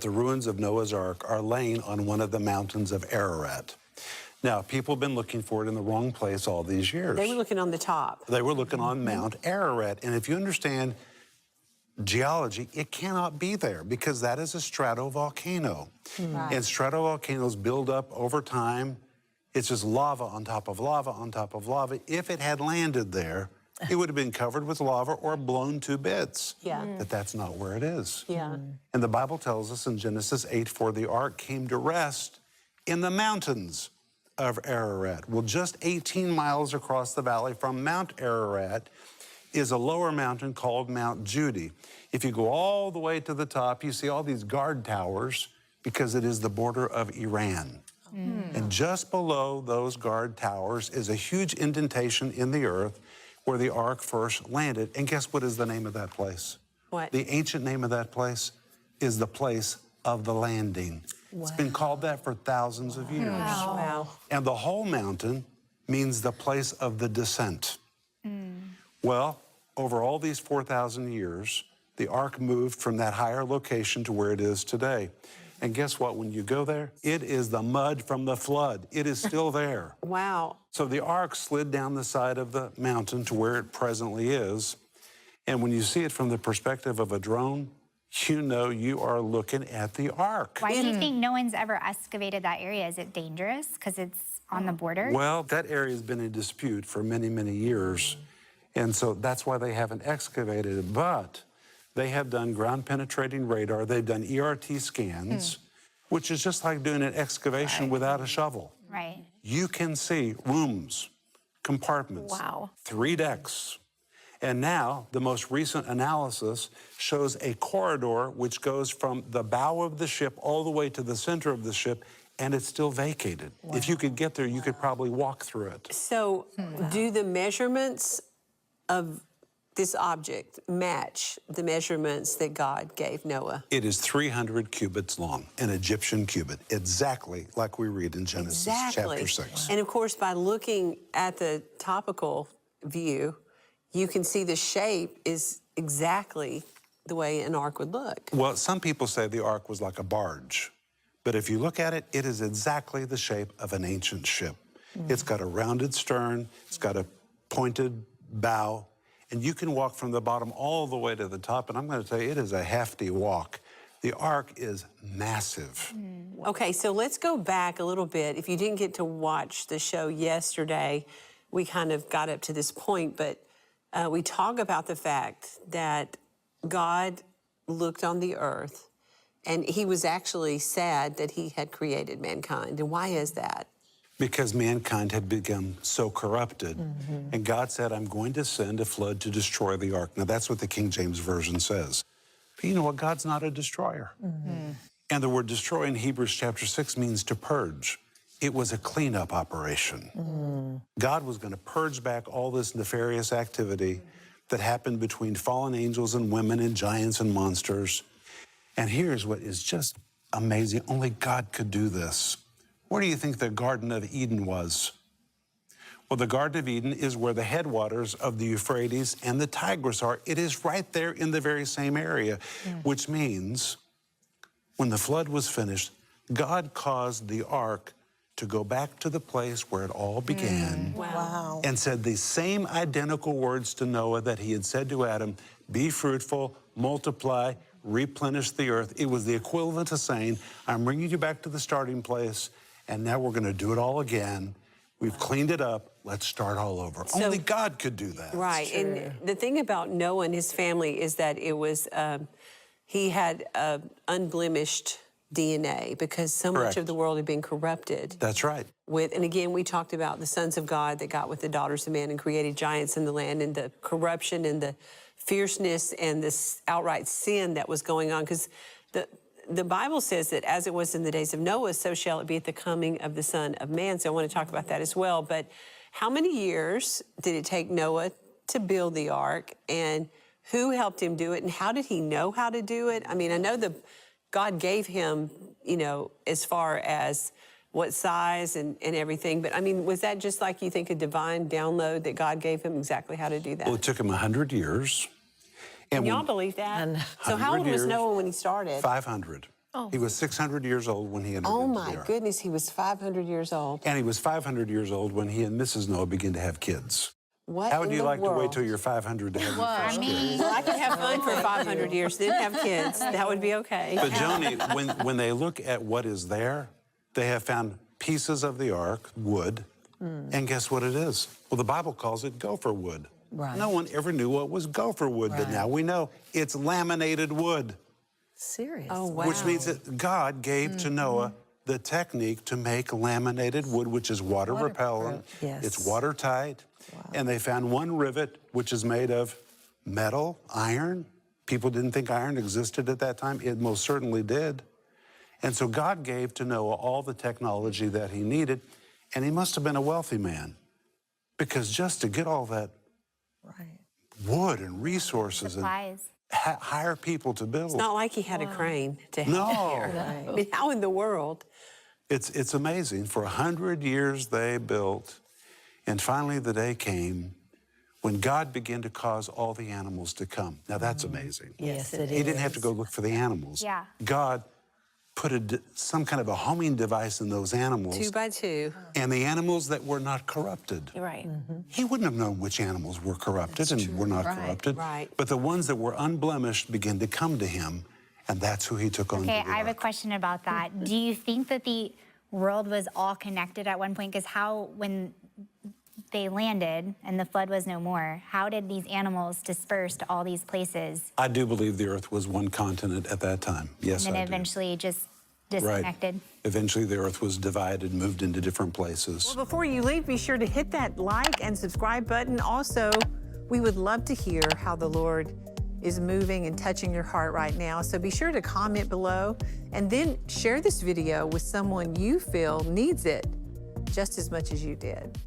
The ruins of Noah's Ark are laying on one of the mountains of Ararat. Now, people have been looking for it in the wrong place all these years. They were looking on the top. They were looking on Mount Ararat. And if you understand geology, it cannot be there because that is a stratovolcano. Right. And stratovolcanoes build up over time. It's just lava on top of lava on top of lava. If it had landed there, it would have been covered with lava or blown to bits. Yeah. But that's not where it is. Yeah. And the Bible tells us in Genesis 8:4, the ark came to rest in the mountains of Ararat. Well, just 18 miles across the valley from Mount Ararat is a lower mountain called Mount Judy. If you go all the way to the top, you see all these guard towers because it is the border of Iran. And just below those guard towers is a huge indentation in the earth where the ark first landed. And guess what is the name of that place? What? The ancient name of that place is the place of the landing. Wow. It's been called that for thousands of years. Wow. And the whole mountain means the place of the descent. Well, over all these 4,000 years, the ark moved from that higher location to where it is today. And guess what? When you go there, it is the mud from the flood. It is still there. Wow. So the ark slid down the side of the mountain to where it presently is. And when you see it from the perspective of a drone, you know you are looking at the ark. Why do you think no one's ever excavated that area? Is it dangerous because it's on the border? Well, that area has been in dispute for many, many years. And so that's why they haven't excavated it. But they have done ground-penetrating radar. They've done ERT scans, which is just like doing an excavation without a shovel. Right. You can see rooms, compartments, Wow. 3 decks. And now the most recent analysis shows a corridor which goes from the bow of the ship all the way to the center of the ship, and it's still vacated. If you could get there, you could probably walk through it. So do the measurements of this object match the measurements that God gave Noah? It is 300 cubits long, an Egyptian cubit, exactly like we read in Genesis chapter 6. And of course, by looking at the topical view, you can see the shape is exactly the way an ark would look. Well, some people say the ark was like a barge, but if you look at it, it is exactly the shape of an ancient ship. It's got a rounded stern, it's got a pointed bow, and you can walk from the bottom all the way to the top, and I'm going to tell you, it is a hefty walk. The ark is massive. Okay, so let's go back a little bit. If you didn't get to watch the show yesterday, we kind of got up to this point, but we talk about the fact that God looked on the earth and he was actually sad that he had created mankind. And why is that? Because mankind had become so corrupted. And God said, I'm going to send a flood to destroy the ark. Now, that's what the King James Version says. But you know what? God's not a destroyer. And the word destroy in Hebrews chapter 6 means to purge. It was a cleanup operation. God was going to purge back all this nefarious activity that happened between fallen angels and women and giants and monsters. And here's what is just amazing. Only God could do this. Where do you think the Garden of Eden was? Well, the Garden of Eden is where the headwaters of the Euphrates and the Tigris are. It is right there in the very same area, which means when the flood was finished, God caused the ark to go back to the place where it all began. Wow. And said the same identical words to Noah that he had said to Adam, be fruitful, multiply, replenish the earth. It was the equivalent to saying, I'm bringing you back to the starting place, and now we're going to do it all again. We've cleaned it up. Let's start all over. So, only God could do that. Right. And the thing about Noah and his family is that it was, he had unblemished DNA because so much of the world had been corrupted. That's right. And again, we talked about the sons of God that got with the daughters of man and created giants in the land, and the corruption and the fierceness and this outright sin that was going on. Because the Bible says that as it was in the days of Noah, so shall it be at the coming of the Son of Man. So I want to talk about that as well. But how many years did it take Noah to build the ark, and who helped him do it, and how did he know how to do it? I mean, I know God gave him, you know, as far as what size and everything. But I mean, was that just like you think a divine download that God gave him exactly how to do that? Well, it took him 100 years. And y'all believe that? So how old was Noah when he started? 500. He was 600 years old when he entered Oh into my the ark. goodness, he was 500 years old. And he was 500 years old when he and Mrs. Noah began to have kids. What How would in you the like to wait world? till you're 500 to have your first kid? Well, I could have fun for 500 years, then have kids. That would be okay. But Joni, when they look at what is there, they have found pieces of the ark, wood, and guess what it is? Well, the Bible calls it gopher wood. Right. No one ever knew what was gopher wood, but now we know it's laminated wood, Serious. Oh, wow. which means that God gave to Noah the technique to make laminated wood, which is water repellent. Yes. It's watertight. And they found one rivet, which is made of metal, iron. People didn't think iron existed at that time. It most certainly did. And so God gave to Noah all the technology that he needed, and he must have been a wealthy man, because just to get all that wood and resources Supplies. and hire people to build. It's not like he had a crane to help No. here. I mean, how in the world? It's amazing. For 100 years they built, and finally the day came when God began to cause all the animals to come. Now that's amazing. Yes, it is. He didn't have to go look for the animals. Yeah. God put some kind of a homing device in those animals. 2 by 2. And the animals that were not corrupted. Right. He wouldn't have known which animals were corrupted and were not corrupted. Right. But the ones that were unblemished began to come to him, and that's who he took on. Okay, to the I have a ark. question about that. Do you think that the world was all connected at one point? Because when they landed and the flood was no more, how did these animals disperse to all these places I do believe the earth was one continent at that time. Yes, and then I do. eventually just Right. disconnected? Eventually the earth was divided, moved into different places. Well, before you leave, be sure to hit that like and subscribe button. Also, we would love to hear how the Lord is moving and touching your heart right now. So be sure to comment below and then share this video with someone you feel needs it just as much as you did.